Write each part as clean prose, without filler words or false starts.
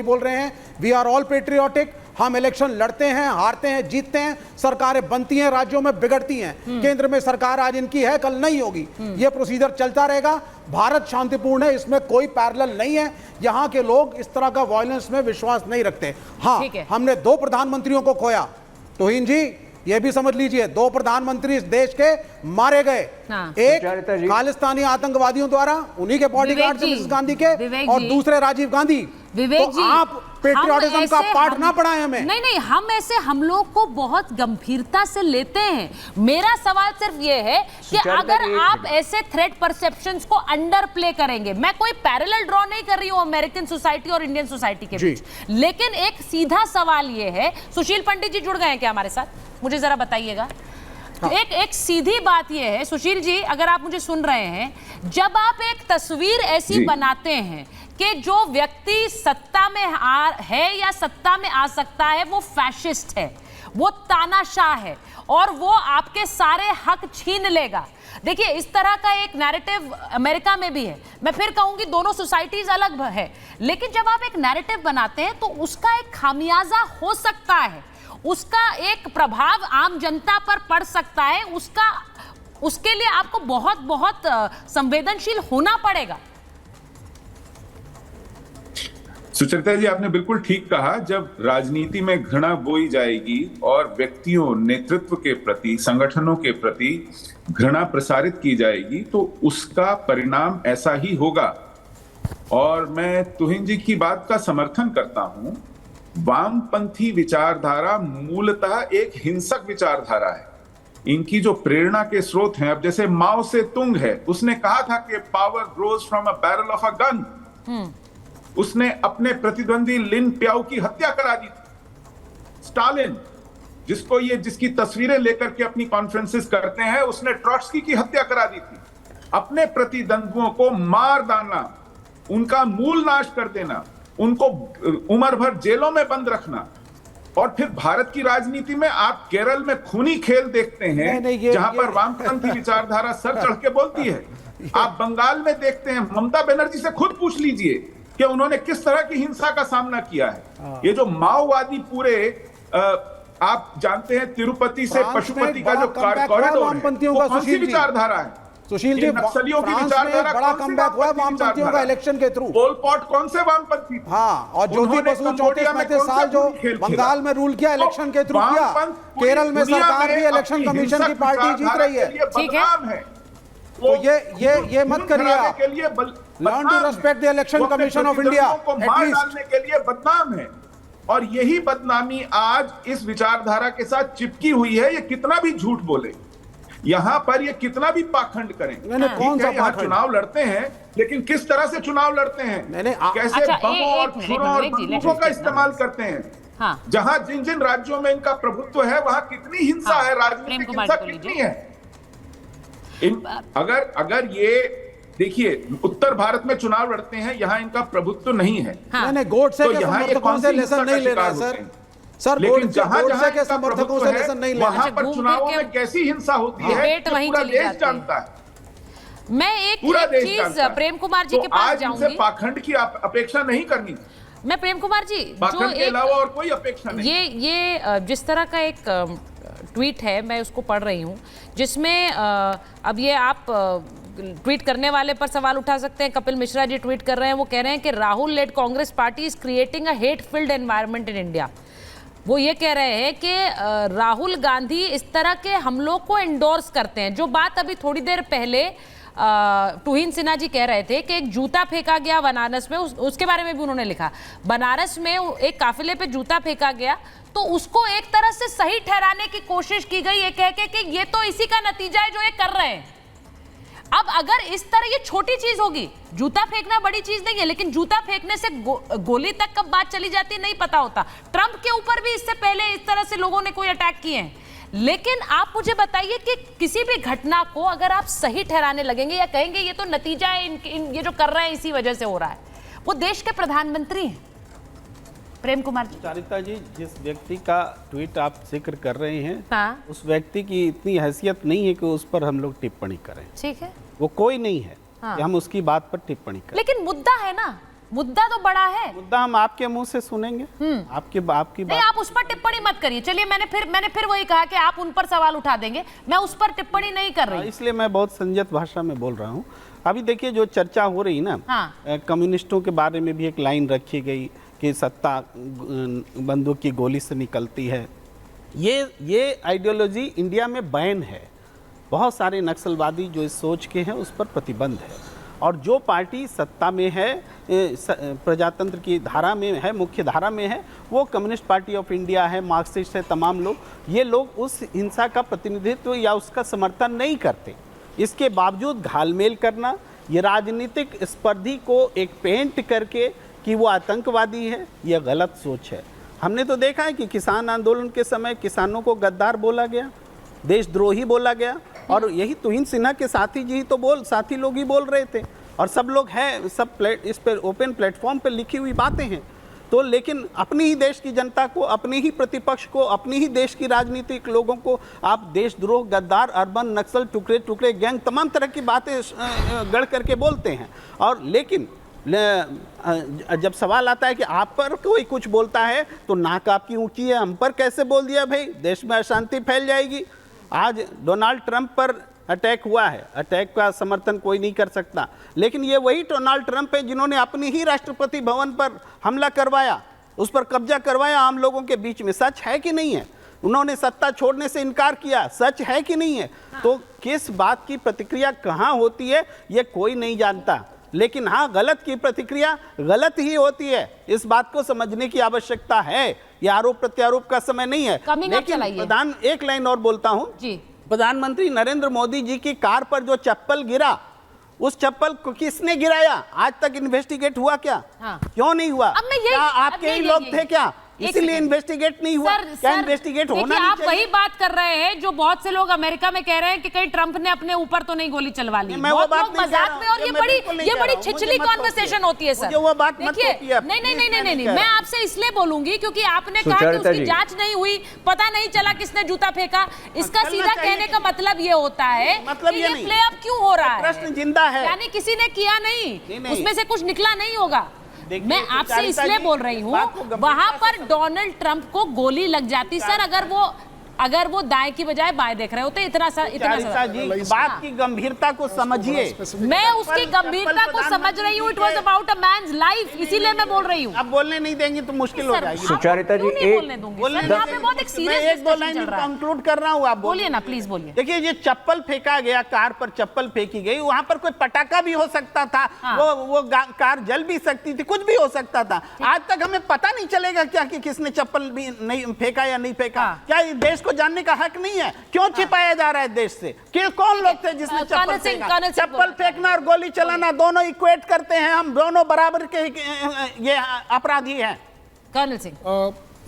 वही बोल रहे हैं, वी आर ऑल पेट्रियोटिक, हम इलेक्शन लड़ते हैं, हारते हैं, जीतते हैं, सरकारें बनती हैं, राज्यों में बिगड़ती हैं, केंद्र में सरकार आज इनकी है, कल नहीं होगी, ये प्रोसीजर चलता रहेगा। भारत शांतिपूर्ण है, इसमें कोई पैरेलल नहीं है, यहाँ के लोग इस तरह का वायलेंस में विश्वास नहीं रखते। हाँ, हमने 2 प्रधानमंत्रियों को खोया, तौहीन जी ये भी समझ लीजिए, 2 प्रधानमंत्री इस देश के मारे गए। हाँ। एक खालिस्तानी आतंकवादियों द्वारा, उन्हीं के बॉडीगार्ड थे मिसेस गांधी के, और दूसरे राजीव गांधी। विवेक तो आप पेट्रियोटिज्म का पाठ ना पढ़ाएं हमें। नहीं, हम ऐसे हमलों को बहुत गंभीरता से लेते हैं। मेरा सवाल सिर्फ ये है कि अगर आप ऐसे थ्रेट परसेप्शंस को अंडर प्ले करेंगे, मैं कोई पैरेलल ड्रॉ नहीं कर रही हूं अमेरिकन सोसाइटी और इंडियन सोसाइटी के बीच, लेकिन एक सीधा सवाल ये है, सुशील पंडित जी जुड़ गए हैं क्या हमारे साथ, मुझे जरा बताइएगा। एक सीधी बात यह है, सुशील जी अगर आप मुझे सुन रहे हैं, जब आप एक तस्वीर ऐसी बनाते हैं कि जो व्यक्ति सत्ता में है या सत्ता में आ सकता है वो फैशिस्ट है, वो तानाशाह है और वो आपके सारे हक छीन लेगा। देखिए इस तरह का एक नैरेटिव अमेरिका में भी है। मैं फिर कहूंगी दोनों सोसाइटीज अलग है, लेकिन जब आप एक नैरेटिव बनाते हैं तो उसका एक खामियाजा हो सकता है, उसका एक प्रभाव आम जनता पर पड़ सकता है, उसके लिए आपको बहुत बहुत संवेदनशील होना पड़ेगा। सुचरिता जी आपने बिल्कुल ठीक कहा, जब राजनीति में घृणा बोई जाएगी और व्यक्तियों, नेतृत्व के प्रति, संगठनों के प्रति घृणा प्रसारित की जाएगी तो उसका परिणाम ऐसा ही होगा। और मैं तौहीन जी की बात का समर्थन करता हूं। वामपंथी विचारधारा मूलतः एक हिंसक विचारधारा है। इनकी जो प्रेरणा के स्रोत हैं, अब जैसे माओ से तुंग है, उसने कहा था कि power grows from a barrel of a gun. उसने अपने प्रतिद्वंदी लिन प्याओ की हत्या करा दी थी। स्टालिन, जिसकी तस्वीरें लेकर के अपनी कॉन्फ्रेंसेस करते हैं, उसने ट्रॉट्स्की की हत्या करा दी थी। अपने प्रतिद्वंद्वियों को मार डालना, उनका मूल नाश कर देना, उनको उम्र भर जेलों में बंद रखना। और फिर भारत की राजनीति में आप केरल में खूनी खेल देखते हैं, जहां पर वामपंथी विचारधारा सर चढ़ के बोलती है। आप बंगाल में देखते हैं, ममता बनर्जी से खुद पूछ लीजिए कि उन्होंने किस तरह की हिंसा का सामना किया है। ये जो माओवादी पूरे आप जानते हैं, तिरुपति से पशुपति का जो कॉरिडोर है, वो कौन सी विचारधारा है? सुशील जी, नक्सलियों की विचारधारा बड़ा कमबैक हुआ वामपंथियों का इलेक्शन के थ्रू। पोल पॉट कौन से वामपंथी थे? हाँ, और ज्योति बसु 34-35 साल जो बंगाल में रूल किया, इलेक्शन के थ्रू किया। केरल में सरकार भी इलेक्शन कमीशन की पार्टी जीत रही है। ठीक है, तो ये मत करिए आप। Learn to respect the election commission of India. डालने के लिए बदनाम है, और यही बदनामी आज इस विचारधारा के साथ चिपकी हुई है। ये कितना भी झूठ बोले, यहां पर ये कितना भी पाखंड करें, कौन सा यहाँ चुनाव लड़ते हैं, लेकिन किस तरह से चुनाव लड़ते हैं, कैसे बमों और छुरों और बंदूकों का इस्तेमाल करते हैं। जहां जिन जिन राज्यों में इनका प्रभुत्व है, वहां कितनी हिंसा है, राजनीतिक हिंसा कितनी है। अगर ये देखिए, उत्तर भारत में चुनाव लड़ते हैं, यहाँ इनका प्रभुत्व नहीं है। गोडसे के समर्थकों से लेसन नहीं लेना सर, लेकिन जहां के समर्थकों से लेसन नहीं लेना, वहां पर चुनावों में कैसी हिंसा होती है पूरा देश जानता है। मैं एक चीज प्रेम कुमार जी के पास जाऊंगी। पाखंड की अपेक्षा नहीं करनी। मैं प्रेम कुमार जी, पाखंड के अलावा और कोई अपेक्षा नहीं। ये जिस तरह का एक ट्वीट है, मैं उसको पढ़ रही हूँ, जिसमें अब ये आप ट्वीट करने वाले पर सवाल उठा सकते हैं। कपिल मिश्रा जी ट्वीट कर रहे हैं, वो कह रहे हैं कि Rahul led Congress party is creating a hate filled environment in India. वो ये कह रहे हैं कि राहुल गांधी इस तरह के हमलों को एंडोर्स करते हैं। जो बात अभी थोड़ी देर पहले तुहिन सिन्हा जी कह रहे थे कि एक जूता फेंका गया बनारस में, उसके बारे में भी उन्होंने लिखा। बनारस में एक काफिले पे जूता फेंका गया, तो उसको एक तरह से सही ठहराने की कोशिश की गई, ये कह के कि ये तो इसी का नतीजा है जो ये कर रहे हैं। अब अगर इस तरह ये छोटी चीज होगी, जूता फेंकना बड़ी चीज नहीं है, लेकिन जूता फेंकने से गोली तक कब बात चली जाती है नहीं पता होता। ट्रंप के ऊपर भी इससे पहले इस तरह से लोगों ने कोई अटैक किए हैं। लेकिन आप मुझे बताइए कि किसी भी घटना को अगर आप सही ठहराने लगेंगे या कहेंगे ये तो नतीजा है, ये जो कर रहे हैं इसी वजह से हो रहा है। वो देश के प्रधानमंत्री हैं। प्रेम कुमार जी, चारिता जी, जिस व्यक्ति का ट्वीट आप जिक्र कर रहे हैं, हाँ, उस व्यक्ति की इतनी हैसियत नहीं है कि उस पर हम लोग टिप्पणी करें। ठीक है, वो कोई नहीं है हाँ, कि हम उसकी बात पर टिप्पणी करें। लेकिन मुद्दा है ना, मुद्दा तो बड़ा है। मुद्दा हम आपके मुंह से सुनेंगे। आपकी नहीं, बात। आप उस पर टिप्पणी मत करिए। चलिए, मैंने फिर वही कहा कि आप उन पर सवाल उठा देंगे, मैं उस पर टिप्पणी नहीं कर रही। इसलिए मैं बहुत संयत भाषा में बोल रहा हूँ। अभी देखिए जो चर्चा हो रही ना, हाँ। कम्युनिस्टों के बारे में भी एक लाइन रखी गई कि सत्ता बंदूक की गोली से निकलती है। ये आइडियोलॉजी इंडिया में बैन है। बहुत सारे नक्सलवादी जो इस सोच के हैं उस पर प्रतिबंध है। और जो पार्टी सत्ता में है, प्रजातंत्र की धारा में है, मुख्य धारा में है, वो कम्युनिस्ट पार्टी ऑफ इंडिया है, मार्क्सिस्ट है, तमाम लोग, ये लोग उस हिंसा का प्रतिनिधित्व या उसका समर्थन नहीं करते। इसके बावजूद घालमेल करना, ये राजनीतिक स्पर्धी को एक पेंट करके कि वो आतंकवादी है, यह गलत सोच है। हमने तो देखा है कि किसान आंदोलन के समय किसानों को गद्दार बोला गया, देशद्रोही बोला गया, और यही तुहिन सिन्हा के साथी लोग ही बोल रहे थे, और सब लोग हैं, इस पर ओपन प्लेटफॉर्म पर लिखी हुई बातें हैं। तो लेकिन अपनी ही देश की जनता को, अपनी ही प्रतिपक्ष को, अपनी ही देश की राजनीतिक लोगों को आप देशद्रोह, गद्दार, अर्बन नक्सल, टुकड़े गैंग, तमाम तरह की बातें गढ़ करके बोलते हैं। और लेकिन जब सवाल आता है कि आप पर कोई कुछ बोलता है तो नाक आपकी ऊंची है, हम पर कैसे बोल दिया भाई, देश में अशांति फैल जाएगी। आज डोनाल्ड ट्रंप पर अटैक हुआ है, अटैक का समर्थन कोई नहीं कर सकता, लेकिन ये वही डोनाल्ड ट्रंप है जिन्होंने अपनी ही राष्ट्रपति भवन पर हमला करवाया, उस पर कब्जा करवाया आम लोगों के बीच में। सच है कि नहीं है? उन्होंने सत्ता छोड़ने से इनकार किया, सच है कि नहीं है? तो किस बात की प्रतिक्रिया कहाँ होती है ये कोई नहीं जानता, लेकिन हाँ, गलत की प्रतिक्रिया गलत ही होती है। इस बात को समझने की आवश्यकता है। ये आरोप प्रत्यारोप का समय नहीं है। लेकिन एक लाइन और बोलता हूँ जी। प्रधानमंत्री नरेंद्र मोदी जी की कार पर जो चप्पल गिरा, उस चप्पल को किसने गिराया? आज तक इन्वेस्टिगेट हुआ क्या? हाँ। क्यों नहीं हुआ? क्या आपके ही लोग थे क्या? इसीलिए इन्वेस्टिगेट नहीं हुआ? क्या इन्वेस्टिगेट होना नहीं आप चाहिए? वही बात कर रहे हैं जो बहुत से लोग अमेरिका में कह रहे हैं कि कहीं ट्रंप ने अपने ऊपर तो नहीं गोली चलवा ली। बहुत लोग मजाक में, और ये बड़ी छिछली कॉन्वर्सेशन होती है सर। वो बात मत देखिए, नहीं, मैं आपसे इसलिए बोलूंगी क्योंकि आपने कहा कि उसकी जांच नहीं हुई, पता नहीं चला किसने जूता फेंका। इसका सीधा कहने का मतलब ये होता है कि ये प्ले अप क्यों हो रहा है, प्रश्न जिंदा है, यानी किसी ने किया नहीं, उसमें से कुछ निकला नहीं होगा। मैं आपसे इसलिए बोल रही हूँ, वहां पर डोनाल्ड ट्रंप को गोली लग जाती सर, अगर वो दाएं की बजाय बाएं देख रहे होते। इतना जी, बात की गंभीरता को समझिए। मैं उसकी गंभीरता को समझ रही हूँ। It was about a man's life, इसीलिए मैं बोल रही हूँ। अब बोलने नहीं देंगे तो मुश्किल हो जाएगी। सुचारिता जी, बहुत एक सीरियस दो लाइन कंक्लूड कर रहा हूँ, आप बोलिए ना, प्लीज बोलिए। देखिए, ये चप्पल फेंका गया, कार पर चप्पल फेंकी गई, वहां पर कोई पटाखा भी हो सकता था, वो कार जल भी सकती थी, कुछ भी हो सकता था। आज तक हमें पता नहीं चलेगा क्या कि किसने चप्पल भी नहीं फेंका या नहीं फेंका। क्या इस देश को जानने का हक नहीं है? क्यों छिपाया जा रहा है देश से? कौन लोग थे जिसने चप्पल फेंका? चप्पल फेंकना और गोली चलाना दोनों इक्वेट करते हैं हम, दोनों बराबर के ये अपराधी हैं। कर्नल सिंह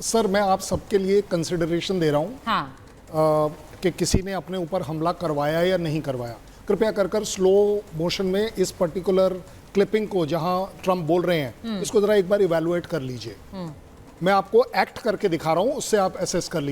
सर, मैं आप सबके लिए कंसिडरेशन दे रहा हूँ कि किसी ने अपने ऊपर हमला करवाया या नहीं करवाया। कृपया कर स्लो मोशन में इस पर्टिकुलर क्लिपिंग को, जहां ट्रंप बोल रहे हैं, इसको जरा एक बार इवैल्यूएट कर लीजिए। मैं आपको एक्ट करके दिखा रहा हूं, उससे आप एसेस कर लीजिए।